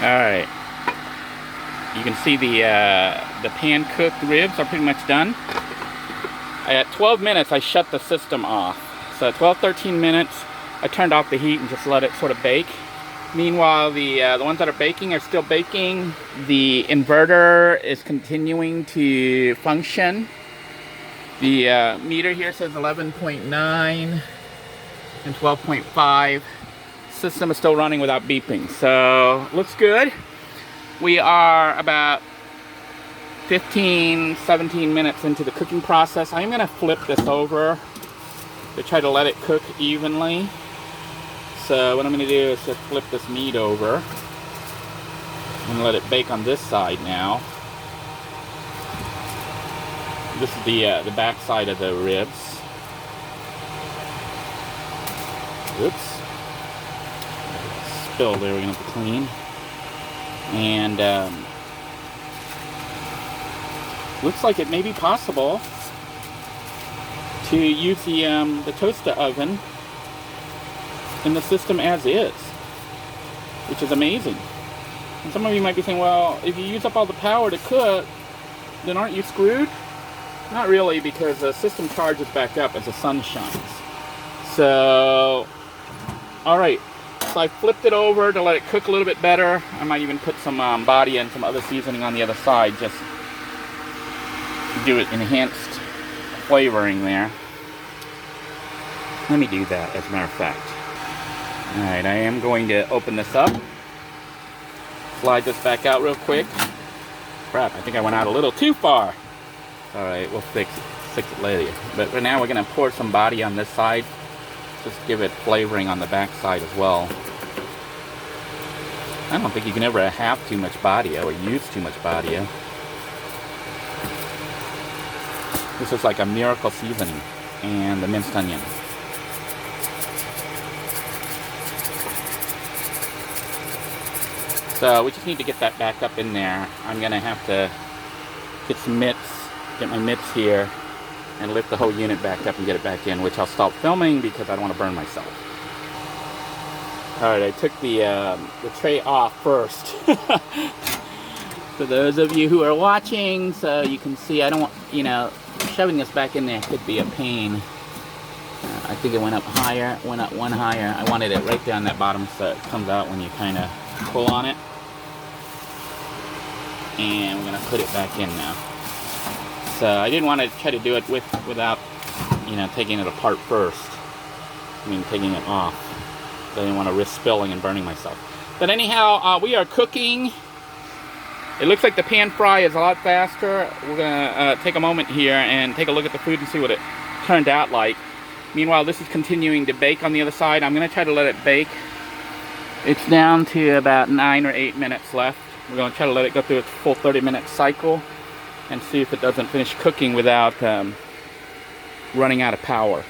Alright. You can see the pan-cooked ribs are pretty much done. At 12 minutes, I shut the system off. So at 12, 13 minutes, I turned off the heat and just let it sort of bake. Meanwhile, the ones that are baking are still baking. The inverter is continuing to function. The meter here says 11.9 and 12.5. System is still running without beeping, so looks good. We are about 15, 17 minutes into the cooking process. I'm gonna flip this over to try to let it cook evenly. So what I'm gonna do is just flip this meat over and let it bake on this side now. This is the back side of the ribs. Oops. Spill there, we're gonna have to clean. And looks like it may be possible to use the toaster oven in the system as is, which is amazing. And some of you might be saying, well, if you use up all the power to cook, then aren't you screwed? Not really, because the system charges back up as the sun shines. So, alright, so I flipped it over to let it cook a little bit better. I might even put some body and some other seasoning on the other side, just to do it enhanced flavoring there. Let me do that, as a matter of fact. Alright, I am going to open this up. Slide this back out real quick. Crap, I think I went out a little too far. Alright, we'll fix it later. But for now, we're going to pour some body on this side. Just give it flavoring on the back side as well. I don't think you can ever have too much body or use too much body. This is like a miracle seasoning and the minced onion. So we just need to get that back up in there. I'm going to have to get some mitts, get my mitts here, and lift the whole unit back up and get it back in, which I'll stop filming because I don't want to burn myself. Alright, I took the tray off first. For those of you who are watching, so you can see, I don't want, you know, shoving this back in there could be a pain. I think it went up higher, went up one higher. I wanted it right down that bottom so it comes out when you kind of pull on it. And we're going to put it back in now. So I didn't want to try to do it without, you know, taking it apart first. I mean, taking it off. I didn't want to risk spilling and burning myself. But anyhow, we are cooking. It looks like the pan fry is a lot faster. We're going to take a moment here and take a look at the food and see what it turned out like. Meanwhile, this is continuing to bake on the other side. I'm going to try to let it bake. It's down to about 9 or 8 minutes left. We're going to try to let it go through its full 30-minute cycle and see if it doesn't finish cooking without running out of power.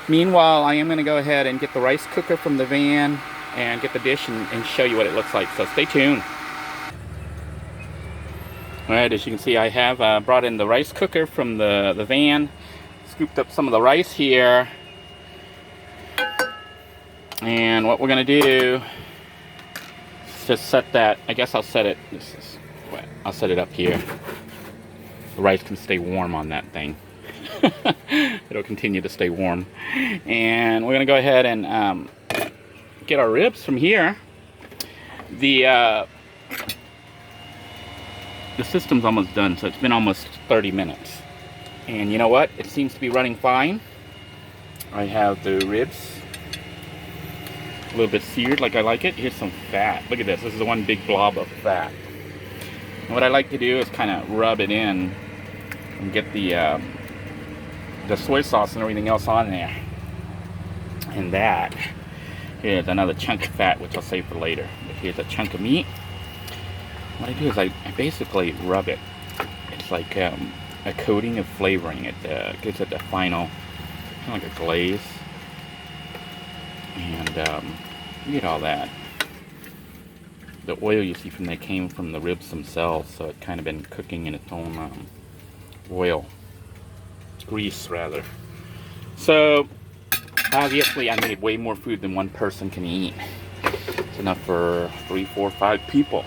Meanwhile, I am going to go ahead and get the rice cooker from the van and get the dish and show you what it looks like. So stay tuned. Alright, as you can see, I have brought in the rice cooker from the van, scooped up some of the rice here, and what we're going to do is just set that, I guess I'll set it, I'll set it up here. The rice can stay warm on that thing. It'll continue to stay warm. And we're going to go ahead and get our ribs from here. The system's almost done, so it's been almost 30 minutes. And you know what? It seems to be running fine. I have the ribs a little bit seared like I like it. Here's some fat. Look at this. This is the one big blob of fat. And what I like to do is kind of rub it in and get the soy sauce and everything else on there. And that here's another chunk of fat, which I'll save for later. But here's a chunk of meat. What I do is I basically rub it. It's like a coating of flavoring. It gives it the final, kind of like a glaze. And you get all that. The oil you see from that came from the ribs themselves, so it kind of been cooking in its own oil. Grease, rather. So, obviously I made way more food than one person can eat. It's enough for 3, 4, 5 people.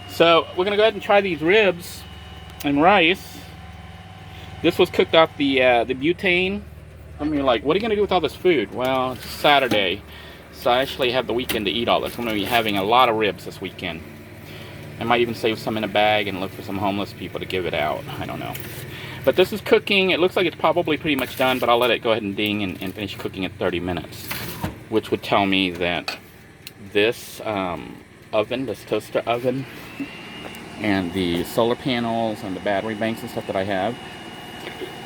So we're gonna go ahead and try these ribs and rice. This was cooked off the butane. I mean, like, what are you gonna do with all this food? Well, it's Saturday, so I actually have the weekend to eat all this. I'm gonna be having a lot of ribs this weekend. I might even save some in a bag and look for some homeless people to give it out. I don't know. But this is cooking. It looks like it's probably pretty much done, but I'll let it go ahead and ding and finish cooking at 30 minutes, which would tell me that this oven, this toaster oven, and the solar panels and the battery banks and stuff that I have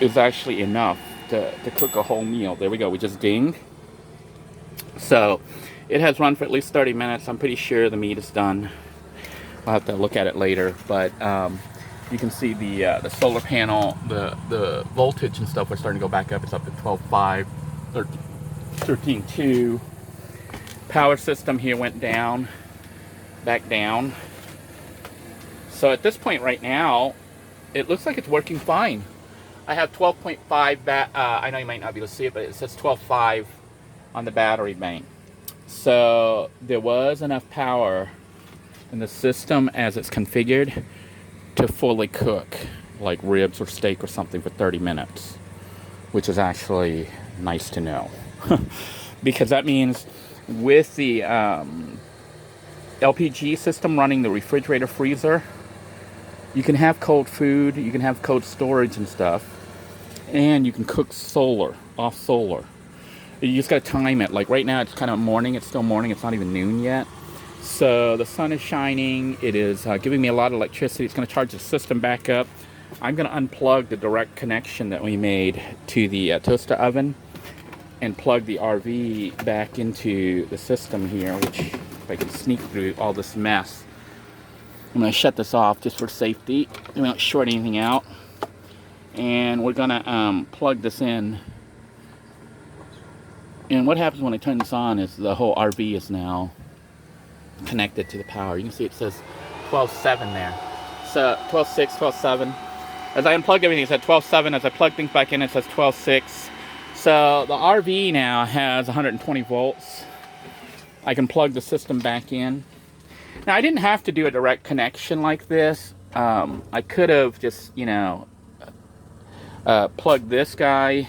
is actually enough to cook a whole meal. There we go, we just dinged. So it has run for at least 30 minutes. I'm pretty sure the meat is done. I'll have to look at it later, but you can see the solar panel, the voltage and stuff are starting to go back up. It's up to 12.5, 13.2. Power system here went down, back down. So at this point right now, it looks like it's working fine. I have 12.5 I know you might not be able to see it, but it says 12.5 on the battery bank. So there was enough power in the system as it's configured to fully cook like ribs or steak or something for 30 minutes, which is actually nice to know. Because that means with the LPG system running the refrigerator freezer, you can have cold food, you can have cold storage and stuff, and you can cook off solar. You just gotta time it. Like right now it's kind of morning, it's still morning, it's not even noon yet. So the sun is shining, it is giving me a lot of electricity. It's gonna charge the system back up. I'm gonna unplug the direct connection that we made to the toaster oven and plug the RV back into the system here, which if I can sneak through all this mess. I'm going to shut this off just for safety. We don't short anything out. And we're going to plug this in. And what happens when I turn this on is the whole RV is now connected to the power. You can see it says 12.7 there. So 12.6, 12.7. As I unplug everything, it says 12.7. As I plug things back in, it says 12.6. So the RV now has 120 volts. I can plug the system back in. Now, I didn't have to do a direct connection like this. I could have just, plugged this guy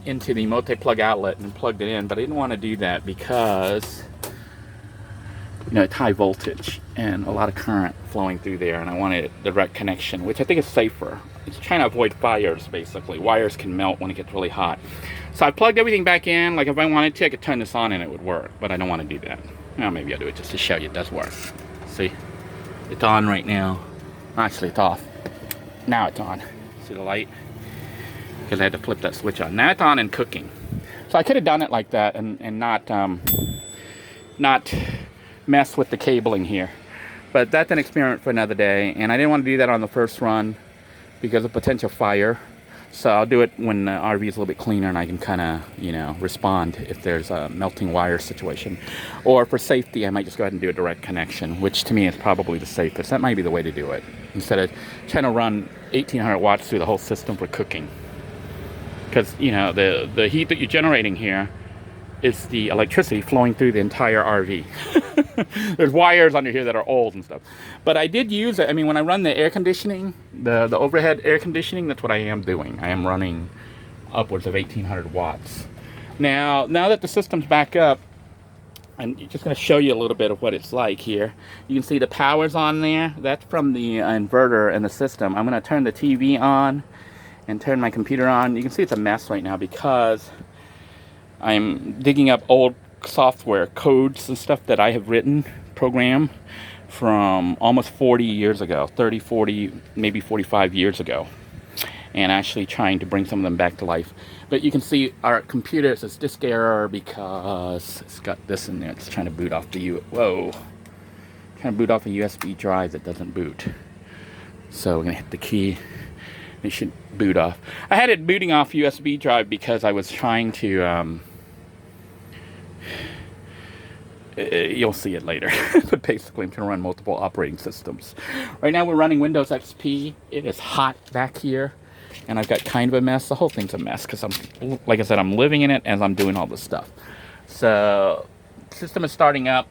into the multi-plug outlet and plugged it in, but I didn't want to do that because, it's high voltage and a lot of current flowing through there, and I wanted a direct connection, which I think is safer. It's trying to avoid fires, basically. Wires can melt when it gets really hot. So I plugged everything back in. Like if I wanted to, I could turn this on and it would work, but I don't want to do that. Well, maybe I'll do it just to show you it does work. See? It's on right now. Actually, it's off. Now it's on. See the light? Because I had to flip that switch on. Now it's on and cooking. So I could have done it like that and not mess with the cabling here. But that's an experiment for another day. And I didn't want to do that on the first run because of potential fire. So I'll do it when the RV is a little bit cleaner and I can kind of, respond if there's a melting wire situation. Or for safety, I might just go ahead and do a direct connection, which to me is probably the safest. That might be the way to do it, instead of trying to run 1,800 watts through the whole system for cooking. Because, the heat that you're generating here is the electricity flowing through the entire RV. There's wires under here that are old and stuff. But I did use it. I mean, when I run the air conditioning, the overhead air conditioning, that's what I am doing. I am running upwards of 1,800 watts. Now that the system's back up, I'm just going to show you a little bit of what it's like here. You can see the power's on there. That's from the inverter in the system. I'm going to turn the TV on and turn my computer on. You can see it's a mess right now because I'm digging up old software codes and stuff that I have written, program from almost 40 years ago, 30, 40, maybe 45 years ago, and actually trying to bring some of them back to life. But you can see our computer says disk error because it's got this in there. It's trying to boot off the trying to boot off a USB drive that doesn't boot. So we're gonna hit the key. It should boot off. I had it booting off USB drive because I was trying to you'll see it later. But basically I'm trying to run multiple operating systems. Right now we're running Windows XP. It is hot back here and I've got kind of a mess. The whole thing's a mess because like I said, I'm living in it as I'm doing all this stuff. So system is starting up.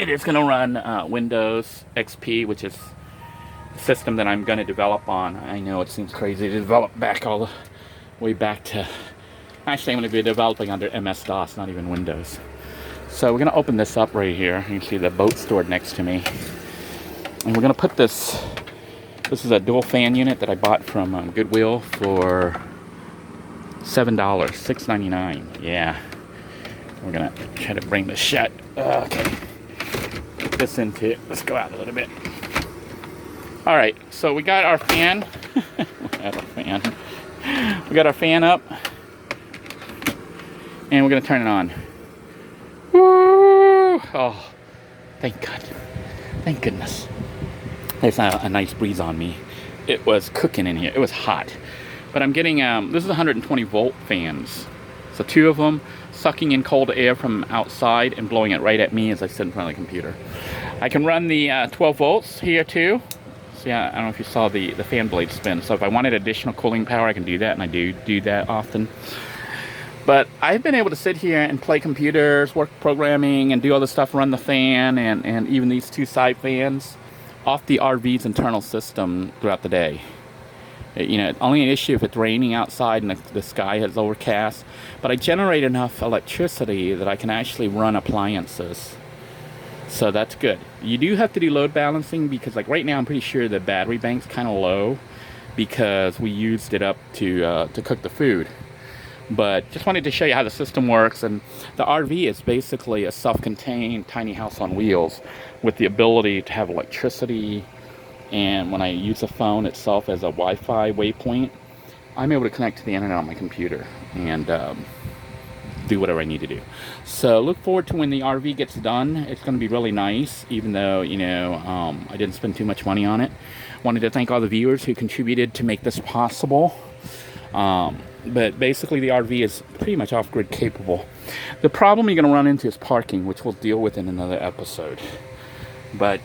It is going to run Windows XP, which is the system that I'm going to develop on. I know it seems crazy to develop back all the way back to... Actually, I'm going to be developing under MS-DOS, not even Windows. So we're going to open this up right here. You can see the boat stored next to me. And we're going to put this... This is a dual fan unit that I bought from Goodwill for $7, $6.99. Yeah. We're going to try to bring this shut. Okay. Put this into it. Let's go out a little bit. All right. So we got our fan. We got our fan up. And we're going to turn it on. Woo! Oh, thank God. Thank goodness. There's a nice breeze on me. It was cooking in here. It was hot. But I'm getting, this is 120 volt fans. So 2 of them sucking in cold air from outside and blowing it right at me as I sit in front of the computer. I can run the 12 volts here too. So yeah, I don't know if you saw the fan blade spin. So if I wanted additional cooling power, I can do that, and I do that often. But I've been able to sit here and play computers, work programming, and do all this stuff, run the fan, and even these 2 side fans off the RV's internal system throughout the day. You know, only an issue if it's raining outside and the sky is overcast. But I generate enough electricity that I can actually run appliances. So that's good. You do have to do load balancing because, like, right now I'm pretty sure the battery bank's kind of low because we used it up to cook the food. But just wanted to show you how the system works. And the RV is basically a self-contained tiny house on wheels with the ability to have electricity. And when I use the phone itself as a Wi-Fi waypoint, I'm able to connect to the internet on my computer and do whatever I need to do. So look forward to when the RV gets done. It's going to be really nice, even though, you know, I didn't spend too much money on it. Wanted to thank all the viewers who contributed to make this possible. But basically the RV is pretty much off-grid capable. The problem you're going to run into is parking, which we'll deal with in another episode. But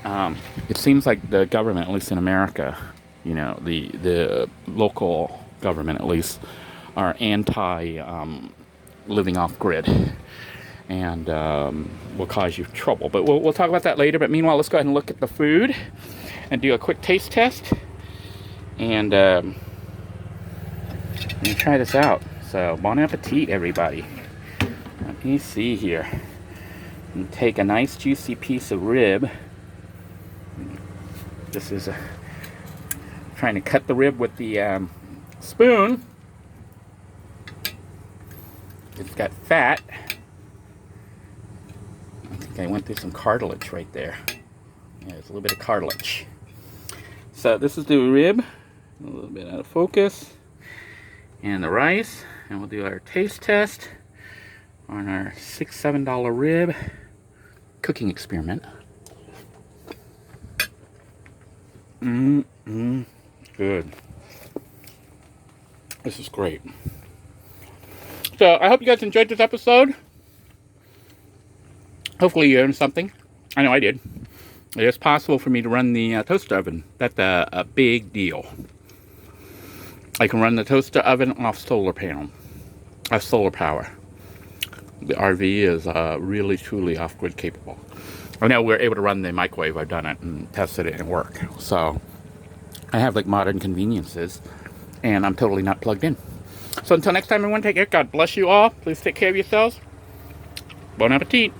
it seems like the government, at least in America, you know, the local government at least, are anti living off-grid, and will cause you trouble. But we'll talk about that later. But meanwhile, let's go ahead and look at the food and do a quick taste test. And let me try this out. So, bon appetit, everybody. Let me see here. And take a nice juicy piece of rib. This is trying to cut the rib with the spoon. It's got fat. I think I went through some cartilage right there. Yeah, there's a little bit of cartilage. So this is the rib. A little bit out of focus. And the rice. And we'll do our taste test on our $6-7 rib cooking experiment. Good. This is great. So I hope you guys enjoyed this episode. Hopefully you learned something. I know I did. It is possible for me to run the toaster oven. That's a big deal. I can run the toaster oven off solar power. The RV is really, truly off-grid capable. I know we're able to run the microwave. I've done it and tested it and work. So I have like modern conveniences, and I'm totally not plugged in. So until next time, everyone, take care. God bless you all. Please take care of yourselves. Bon appetit.